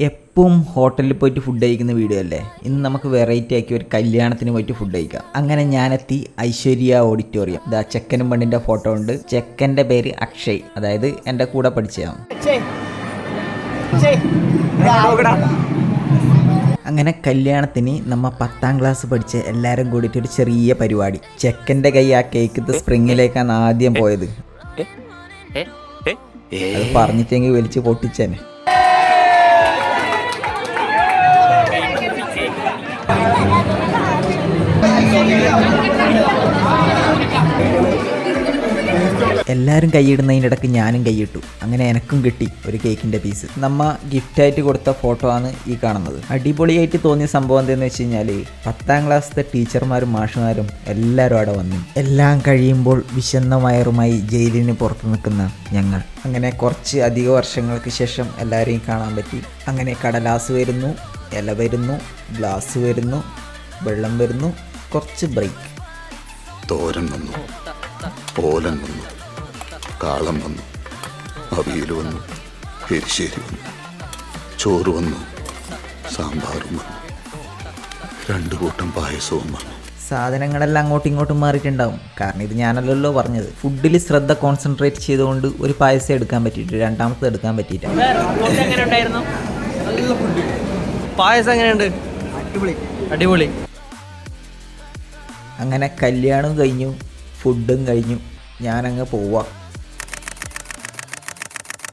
എപ്പോഴും ഹോട്ടലിൽ പോയിട്ട് ഫുഡ് കഴിക്കുന്ന വീഡിയോ അല്ലേ. ഇന്ന് നമുക്ക് വെറൈറ്റി ആക്കി ഒരു കല്യാണത്തിന് പോയിട്ട് ഫുഡ് കഴിക്കാം. അങ്ങനെ ഞാനെത്തി ഐശ്വര്യ ഓഡിറ്റോറിയം. ഇതാ ചെക്കനും പെണ്ണിൻ്റെ ഫോട്ടോ ഉണ്ട്. ചെക്കൻ്റെ പേര് അക്ഷയ്, അതായത് എൻ്റെ കൂടെ പഠിച്ചതാണ്. അങ്ങനെ കല്യാണത്തിന് നമ്മ 10ാം ക്ലാസ് പഠിച്ച എല്ലാവരും കൂടിയിട്ട് ഒരു ചെറിയ പരിപാടി. ചെക്കൻ്റെ കൈ ആ കേക്ക് സ്പ്രിങ്ങിലേക്കാണ് ആദ്യം പോയത്. അത് പറഞ്ഞിട്ടെങ്കിൽ വലിച്ച് പൊട്ടിച്ചേനെ. എല്ലാവരും കൈയിടുന്നതിൻ്റെ ഇടയ്ക്ക് ഞാനും കൈയിട്ടു. അങ്ങനെ എനക്കും കിട്ടി ഒരു കേക്കിൻ്റെ പീസ്. നമ്മ ഗിഫ്റ്റായിട്ട് കൊടുത്ത ഫോട്ടോ ആണ് ഈ കാണുന്നത്. അടിപൊളിയായിട്ട് തോന്നിയ സംഭവം എന്താണെന്ന് വെച്ച് കഴിഞ്ഞാൽ 10ാം ക്ലാസ്സിലെ ടീച്ചർമാരും മാഷുമാരും എല്ലാവരും അവിടെ വന്നു. എല്ലാം കഴിയുമ്പോൾ വിശന്ന വയറുമായി ജയിലിന് പുറത്ത് നിൽക്കുന്ന ഞങ്ങൾ. അങ്ങനെ കുറച്ച് അധിക വർഷങ്ങൾക്ക് ശേഷം എല്ലാവരെയും കാണാൻ പറ്റി. അങ്ങനെ കടലാസ് വരുന്നു, ഇല വരുന്നു, ഗ്ലാസ് വരുന്നു, വെള്ളം വരുന്നു, കുറച്ച് ബ്രേക്ക്. തോരൻ വന്നു, ഓലൻ വന്നു, കാളം വന്നു, അവിയൽ വന്നു, എരിശ്ശേരി വന്നു, ചോറ് വന്നു, സാമ്പാറും വന്നു, 2 കൂട്ടം പായസവും വന്നു. സാധനങ്ങളെല്ലാം അങ്ങോട്ടും ഇങ്ങോട്ടും മാറിയിട്ടുണ്ടാവും. കാരണം ഇത് ഞാനല്ലല്ലോ പറഞ്ഞത്. ഫുഡിൽ ശ്രദ്ധ കോൺസെൻട്രേറ്റ് ചെയ്തുകൊണ്ട് ഒരു പായസം എടുക്കാൻ പറ്റിയിട്ട് രണ്ടാമത്തെ എടുക്കാൻ പറ്റിയില്ല. പായസം എങ്ങനെയുണ്ട്? അടിപൊളി. അങ്ങനെ കല്യാണം കഴിഞ്ഞു, ഫുഡും കഴിഞ്ഞു. ഞാനങ്ങ് പോവാം.